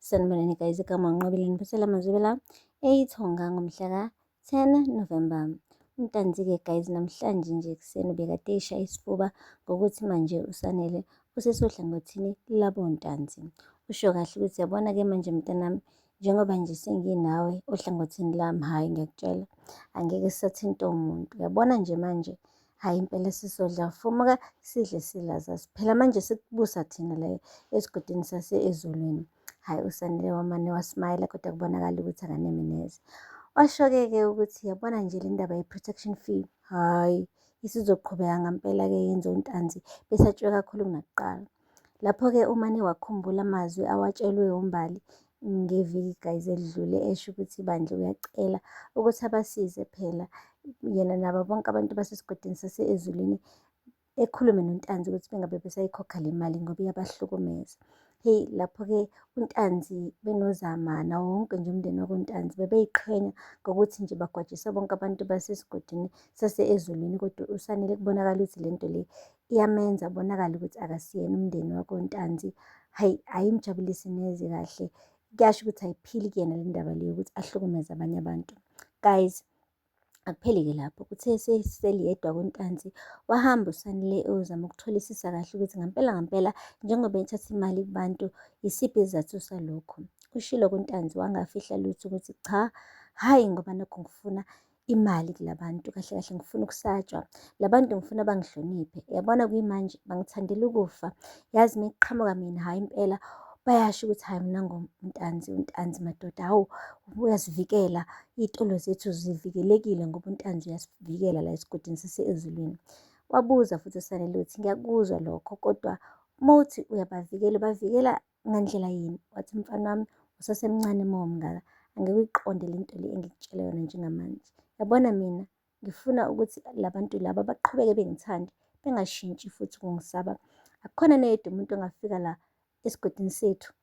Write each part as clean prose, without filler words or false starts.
Sanibonani guys, igama uNqobeleni Phosela Mazwibela, eYitonga ngomhla ka-10 November. Untanzi-ke guys, namhlanje nje ekuseni ubekade eshaya isifuba ngokuthi manje uSanele usesohlangothini labontanzi. Usho kahle ukuthi yabona-ke manje mntanami, njengoba nje senginawe ohlangothini lami, hhayi ngiyakutshela, angeke sisathinta umuntu. Uyabona nje manje, hhayi impela sisodla fumuka sidle silaza. Phela manje sikubusa thina la esigodini sase-Ezulwini. Hhayi uSanele wamane wasmayila kodwa kubonakala ukuthi akaneme neze. Washo-ke ukuthi yabona nje le ndaba ye-protection fee, hhayi isizoqhubeka ngampela-ke yenze untanzi besatshwe kakhulu kunakuqala. Lapho-ke umane wakhumbula amazwi awatshelwe uMbali ngeviki guys elidlule, esho ukuthi bandla uyacela ukuthi abasize phela yena nabo bonke abantu basesigodini sase-Ezulwini, ekhulume nontanzi ukuthi bengabe besayikhokha le mali ngoba iyabahlukumeza. Hey, lapho-ke untanzi benozama nawo wonke nje umndeni wakontanzi bebeyiqhenya ngokuthi nje bagwajise bonke abantu basesigodini sase-Ezulwini, kodwa uSanele kubonakala ukuthi le nto le iyamenza abonakale ukuthi akasiyena umndeni wakontanzi. Hayi, ayimjabulisi neze kahle, kuyasho ukuthi ayiphili kuyena le ndaba le yokuthi ahlukumeze abanye abantu. Guys, akupheli-ke lapho, kuthe sesiyedwa kontanzi wahamba uSanele uyozama ukutholisisa kahle ukuthi ngampela njengoba ethatha imali kubantu, yisiphi isizathu salokho. Ushilo kontanzi wangafihla lutho ukuthi cha, hhayi ngoba nakho ngifuna imali kula bantu, kahle kahle ngifuna ukusatshwa, la bantu ngifuna bangihloniphe. Yabona kuyimanje bangithandela ukufa, yazi uma kuqhamuka mina, hhayi impela bayasho ukuthi hhayi mina untanzi madoda, hawu uyasivikela, iy'tolo zethu zivikelekile ngoba untanzi uyasivikela la esigodini sase-Ezulwini. Wabuza futhi uSanele ukuthi ngiyakuzwa lokho, kodwa uma uthi uyabavikela, ubavikela ngandlela yini? Wathi mfana wami usasemncane uma umngaka, angeke uyiqonde le nto le engikutshela yona njengamanje. Yabona mina ngifuna ukuthi la bantu laba baqhubeke bengithande, bengashintshi futhi ukungisaba. Akukhona noyedwa umuntu ongafika la esigodini sethu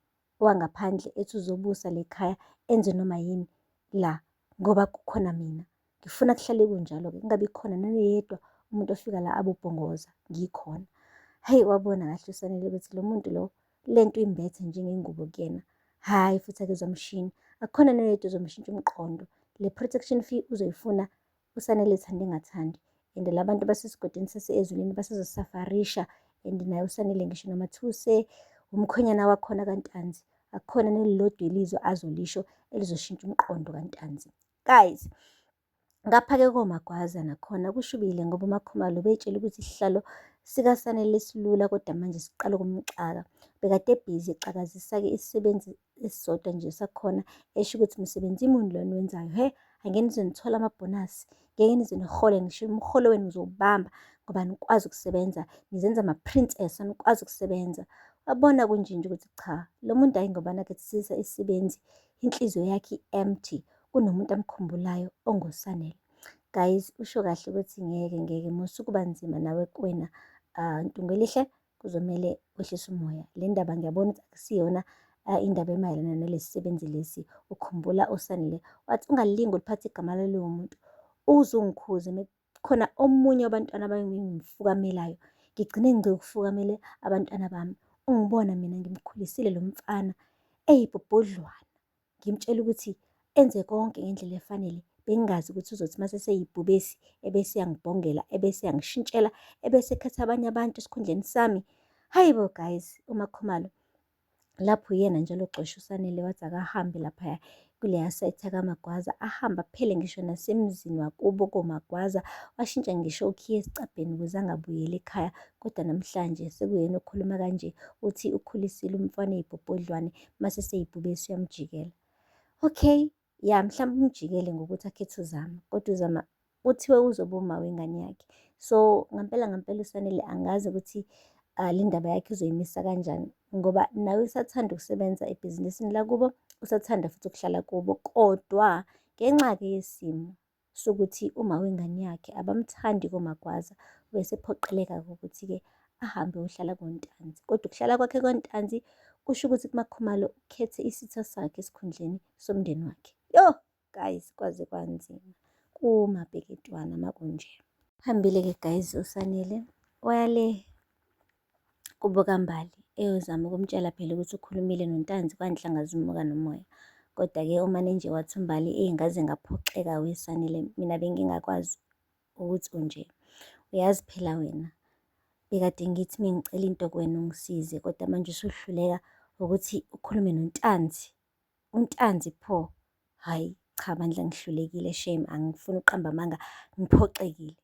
wangaphandle ethi uzobusa le khaya enze noma yini la ngoba kukhona mina. Ngifuna kuhlale kunjalo-ke, kungabi khona nanoyedwa umuntu ofika la abobhongoza ngikhona. Hheyi, wabona kahle uSanele ukuthi lo muntu lo, le nto imbethe njengengubo kuyena, hhayi futhi akezwa mshini. Akukhona noyedwa ozomshintsha umqondo, le protection fee uzoyifuna uSanele ethande engathandi. And la bantu basesigodini sase-Ezulwini basezosafarisha, and naye uSanele ngisho noma thiwa umkhwenyana wakhona kaNtanzi, akukhona nelilodwa ilizwe azolisho elizoshintsha umqondo kaNtanzi. Guys, ngapha-ke koMagwaza nakhona kushubile ngoba uMakhumalo beyitshela ukuthi isihlalo sikaSanele silula, kodwa manje siqala ukumxaka. Bekade ebhizi exakazisa-ke isisebenzi esisodwa nje sakhona, esho ukuthi msebenzi imuni lona wenzayo, he, angeke nize nithole amabhonasi, ngeke nize nihole, ngisho umholo wenu ngizowubamba ngoba nikwazi ukusebenza, nizenza ama-princess, anikwazi ukusebenza. Wabona kunjinje ukuthi cha, lo muntu hhayi ngoba nakethesisa isisebenzi, inhliziyo yakhe i-empty, kunomuntu amkhumbulayo onguSanele. Guys, usho kahle ukuthi ngeke musukuba nzima nawe kuwena Ntungelihle, kuzomele wehlise umoya. Le ndaba ngiyabona ukuthi akusiyona indaba emayelana nalesi sisebenzi lesi. Ukhumbula uSanele wathi ungalingi uliphathe igama laloyo muntu, uzungikhuze khona omunye wabantwana abangimfukamelayo, ngigcine ngikufukamele abantwana bami. Ungibona mina ngimkhulisile lo mfana eyibhobhodlwana, ngimtshela ukuthi enze konke ngendlela efanele. Bengingazi ukuthi uzothi mase seyibhubesi ebese yangibhongela, ebese yangishintshela, ebese ekhetha abanye abantu esikhundleni sami. Hayi bo guys, uMakhumalo lapho yena njalo xosha uSanele wathi akahambe laphaya kuleya sayithi yakaMagwaza, ahamba aphele ngisho nasemzini wakubo koMagwaza, washintsha ngisho ukhiye esicabheni ukuze angabuyeli ekhaya. Kodwa namhlanje sekuyena okhuluma kanje, uthi ukhulisile umfana eyibhobhodlwane, mase seyibhubesi uyamjikela. Okay, ya mhlawumbe umjikele ngokuthi akhethe uzama, kodwa uzama uthiwe uzoba uma wengane yakhe. So ngampela uSanele angazi ukuthi le ndaba yakhe uzoyimisa kanjani, ngoba nawe usathanda ukusebenza ebhizinisini lakubo, usathanda futhi ukuhlala kubo, kodwa ngenxa-ke yesimo sokuthi uma wengane yakhe abamthandi koMagwaza, bese ephoqeleka-ke ukuthi-ke ahambe ayohlala kontanzi. Kodwa ukuhlala kwakhe kontanzi kusho ukuthi kuMakhumalo ukhethe isitha sakhe esikhundleni somndeni wakhe. Yo guys, kwaze kwanzima kumabheketwana makunje. Hambile-ke guys uSanele waya le kubo kaMbali, eyozama ukumtshela phela ukuthi ukhulumile noNtanzi kwanhlanga zimuka nomoya. Kodwa-ke umane nje wathi uMbali ngaze ngaphoxeka weSanele, mina bengingakwazi ukuthi unje. Uyazi phela wena, bekade ngithi mengicela into kuwena ungisize, kodwa manje usuhluleka ukuthi ukhulume noNtanzi. uNtanzi pho, hhayi cha bandla ngihlulekile, shame, angifuni ukuqamba amanga, ngiphoxekile.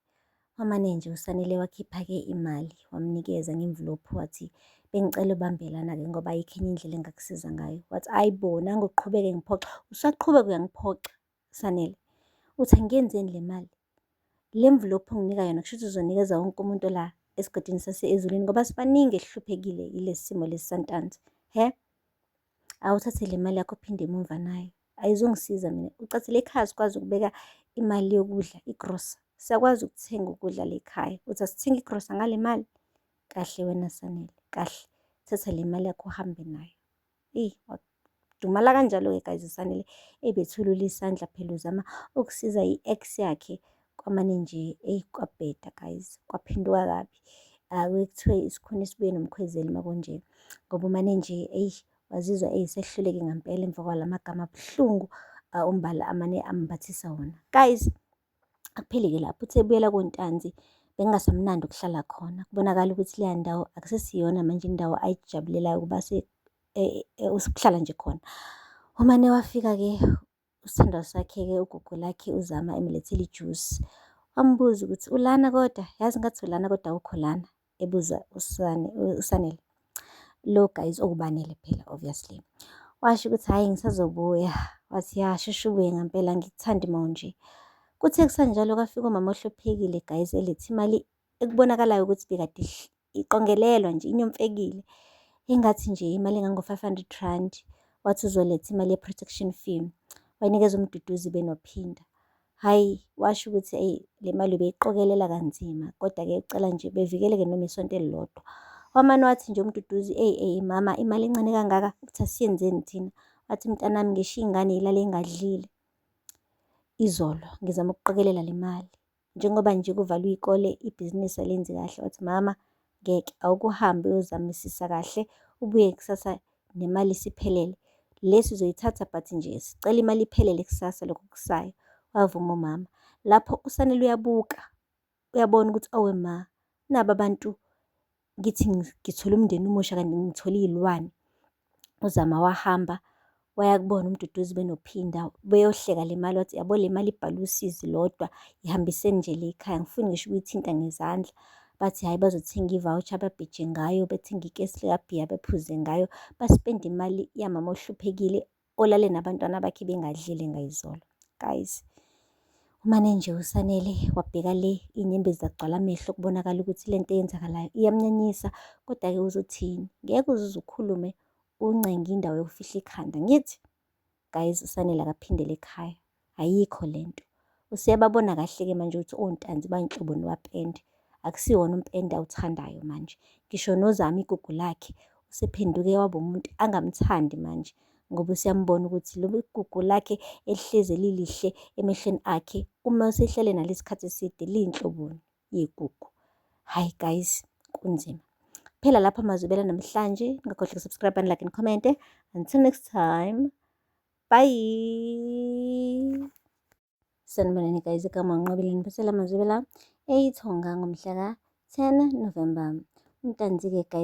Wamane nje uSanele wakhipha-ke imali wamnikeza nge-envelope, wathi bengicela ubambelana-ke ngoba ayikho enye indlela engakusiza ngayo. Wathi ayi bo, nangoqhubeke ngiphoxa. Usaqhubeka uyangiphoxa Sanele, uthi angiyenzeni le mali? Le envelope onginika yona kusho ukuthi uzonikeza wonke umuntu la esigodini sase-Ezulwini ngoba sibaningi esihluphekile yilesi simo lesi saNtanzi. Awuthathe le mali yakho uphinde emuva nayo, ayizongisiza mina. Ucathile ekhaya sikwazi ukubeka imali yokudla, igrosa, siyakwazi ukuthenga ukudla la ekhaya. Uthi asithenge igrosa ngale mali? Kahle wena Sanele, kahle, thatha le mali yakho uhambe nayo. Wadumala kanjalo-ke guys uSanele ebethulula isandla phela uzama ukusiza i-ex yakhe. Kwamane nje kwabheda guys, kwaphenduka kabi. Ake kuthiwe isikhuni esibuye nomkhwezeli makunje, ngoba umane nje wazizwa esehluleke ngempela emva kwala magama abuhlungu uMbali amane ambathisa wona. Guys, akupheli-ke lapho, uthe ebuyela koNtanzi bekungasamnandi ukuhlala khona. Kubonakala ukuthi leya ndawo akusesiyona manje indawo ayijabulelayo ukuba ukuhlala nje khona. Umane wafika-ke usithandwa sakhe-ke ugogo lakhe uZama emlethele ijuice. Wambuza ukuthi ulana kodwa, yazi ngathi ulana kodwa awukho lana, ebuza uSanele. Lo guys okubanele phela obviously. Washo ukuthi hhayi ngisazobuya. Wathi ya sheshe ubuye ngempela, ngikuthandi manje. Kuthe kusanjalo kwafika umama ohluphekile guys eletha imali ekubonakalayo ukuthi bekade iqongelelwa nje, inyomfekile, engathi nje imali engango-R500. Wathi uzoletha imali ye-protection fee, wayinikeza uMduduzi benophinda. Hhayi, washo ukuthi le mali ubeyiqokelela kanzima, kodwa-ke ucela nje bevikeleke noma isonto elilodwa. Wamane wathi nje uMduduzi, mama imali encane kangaka ukuthi asiyenzeni thina? Wathi mntanami ngisho iy'ngane yilale y'ngadlile. Izolo ngizama ukuqokelela le mali, njengoba nje kuvalwe iy'kole ibhizinisi alenzi kahle. Wathi mama ngeke, awukuhambe uyozamisisa kahle, ubuye kusasa nemali isiphelele. Le sizoyithatha but nje sicela imali iphelele kusasa lokho kusayo. Wavuma umama. Lapho uSanele uyabuka, uyabona ukuthi awe ma, naba abantu ngithi ngithole umndeni umusha kanti ngithole iy'lwane. UZama wahamba waya kubona uMduduzi benophinda beyohleka le mali. Wathi yabo le mali ibhalwe usizi lodwa, ihambiseni nje le ekhaya, angifuni ngisho ukuyithinta ngezandla. Bathi hhayi bazothenga i-voucher babheje ngayo, bethenga ikesi likabhiya bephuze ngayo, baspende imali yamama ohluphekile olale nabantwana bakhe bengadlile ngayizolo. Guys, umane nje uSanele wabheka le, iy'nyembezi zagcwala amehlo, kubonakala ukuthi lento eyenzakalayo iyamnyanyisa. Kodwa-ke uzothini? Ngeke uzuze ukhulume uncenge indawo yokufihla ikhanda, ngithi guys uSanele akaphindele ekhaya, ayikho lento. Useyababona kahle-ke manje ukuthi oNtanzi bayinhlobo nowapende, akusiwona umpende awuthandayo manje. Ngisho noZama igugu lakhe usephenduke waba umuntu angamthandi manje, ngoba usiyambona ukuthi lo igugu lakhe elihlezi lilihle emehlweni akhe, uma usehlele nalesi sikhathi eside liyinhloboni yigugu. Hayi guys, kunzima. Phela lapho amazwibela namhlanje, ngakhohlwa ukusubscribe and like and comment. Until next time, bye. Sanibonani guys, igama uNqobeleni Mphaselwa Mazwibela, eyithonga ngomhla ka-10 November. uNtanzi-ke guys